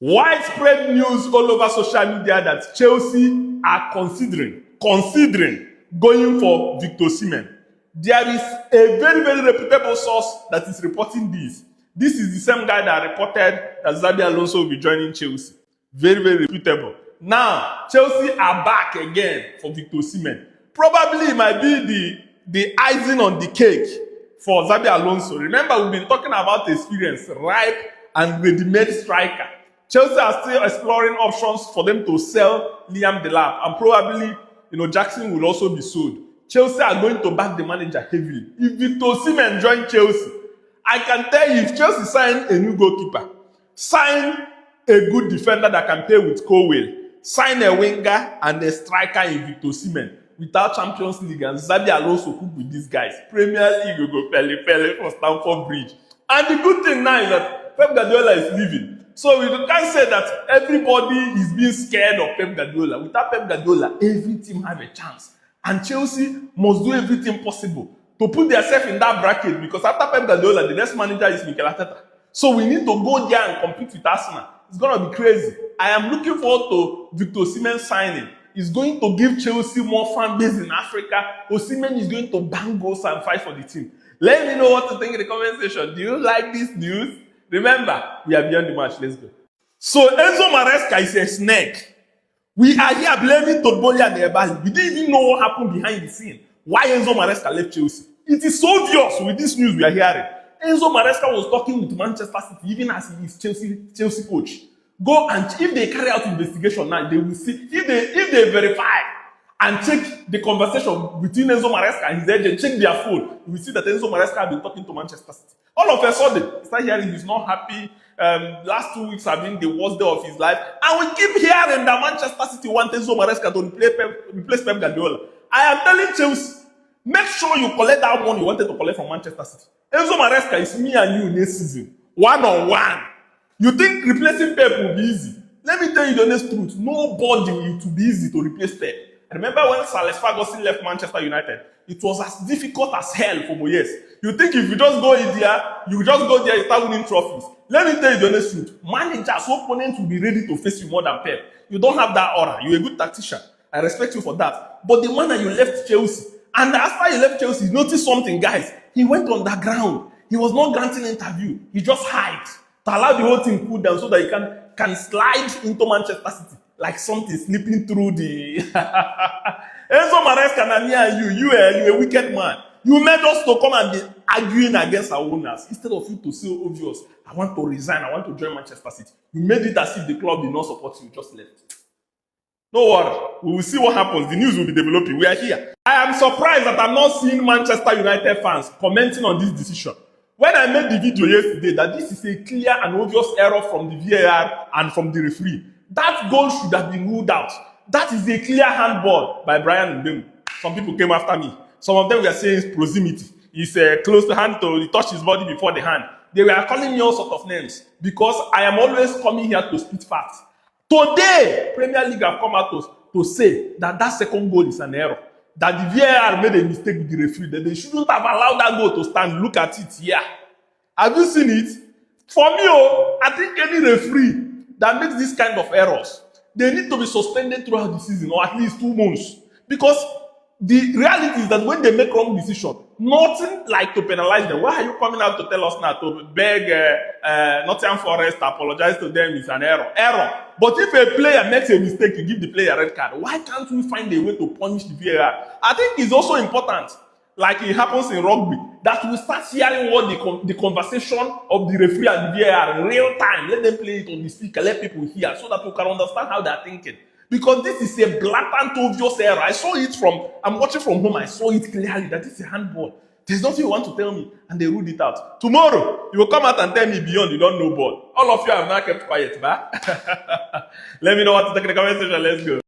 Widespread news all over social media that Chelsea are considering going for Victor Osimhen. There is a very reputable source that is reporting this. This is the same guy that reported that Xabi Alonso will be joining Chelsea. Very reputable. Now, Chelsea are back again for Victor Osimhen. Probably it might be the icing on the cake for Xabi Alonso. Remember, we've been talking about the experience, ripe and ready-made striker. Chelsea are still exploring options for them to sell Liam Delap, and probably, Jackson will also be sold. Chelsea are going to back the manager heavily. If Victor Osimhen joins Chelsea, I can tell you, if Chelsea sign a new goalkeeper, sign a good defender that can play with 𝐒𝐓𝐀𝐑𝐓𝐈𝍍𝐍, sign a winger and a striker in Victor Osimhen, without Champions League and Xabi Alonso cook with these guys, Premier League will go pele for Stamford Bridge. And the good thing now is that Pep Guardiola is leaving. So we can't say that everybody is being scared of Pep Guardiola. Without Pep Guardiola, every team have a chance. And Chelsea must do everything possible to put themselves in that bracket, because after Pep Guardiola, the next manager is Mikel Arteta. So we need to go there and compete with Arsenal. It's going to be crazy. I am looking forward to Victor Osimhen signing. It's going to give Chelsea more fan base in Africa. Osimhen is going to bang goals and fight for the team. Let me know what to think in the comment section. Do you like this news? Remember, we are beyond the match. Let's go. So Enzo Maresca is a snake. We are here blaming Todboli and Ebali. We didn't even know what happened behind the scene. Why Enzo Maresca left Chelsea? It is so obvious with this news we are hearing. Enzo Maresca was talking with Manchester City, even as he is Chelsea coach. Go and if they carry out investigation now, they will see. If they verify and check the conversation between Enzo Maresca and his agent, check their phone, you will see that Enzo Maresca has been talking to Manchester City. All of a sudden, start hearing he's not happy. Last 2 weeks have been the worst day of his life. And we keep hearing that Manchester City want Enzo Maresca to replace Pep Guardiola. I am telling Chelsea, make sure you collect that money you wanted to collect from Manchester City. Enzo Maresca is me and you next season, one-on-one. You think replacing Pep will be easy? Let me tell you the honest truth. Nobody will be easy to replace Pep. I remember when Sir Alex Ferguson left Manchester United, it was as difficult as hell for Moyes. You think if you just go in there, you start winning trophies. Let me tell you the honest truth. Managers, opponents will be ready to face you more than Pep. You don't have that aura. You're a good tactician. I respect you for that. But the man that you left Chelsea, and after you left Chelsea, you noticed something, guys. He went underground. He was not granting an interview. He just hid to allow the whole thing cool down so that he can slide into Manchester City like something slipping through the... Enzo Maresca, me and you're a wicked man. You made us to come and be arguing against our owners instead of you to say obvious, I want to resign, I want to join Manchester City. You made it as if the club did not support you, just left. No worry, we will see what happens. The news will be developing. We are here. I am surprised that I'm not seeing Manchester United fans commenting on this decision. When I made the video yesterday that this is a clear and obvious error from the VAR and from the referee, that goal should have been ruled out. That is a clear handball by Brian Mbeumo. Some people came after me. Some of them were saying proximity. He's close to hand to touch his body before the hand. They were calling me all sorts of names because I am always coming here to spit facts. Today, Premier League have come out to say that second goal is an error. That the VAR made a mistake with the referee. That they shouldn't have allowed that goal to stand. Look at it here. Have you seen it? For me, I think any referee that makes this kind of errors, they need to be suspended throughout the season or at least 2 months. Because the reality is that when they make wrong decision, nothing like to penalize them. Why are you coming out to tell us now to beg Nottingham Forest to apologize to them is an error? But if a player makes a mistake, you give the player a red card. Why can't we find a way to punish the VAR? I think it's also important, like it happens in rugby, that we start hearing what the conversation of the referee and the VAR in real time. Let them play it on the speaker, let people hear, so that we can understand how they're thinking. Because this is a blatant, obvious error. I saw it I'm watching from home, I saw it clearly that it's a handball. There's nothing you want to tell me, and they ruled it out. Tomorrow, you will come out and tell me beyond you don't know ball. All of you have now kept quiet, bah? Let me know what to think in the comment section. Let's go.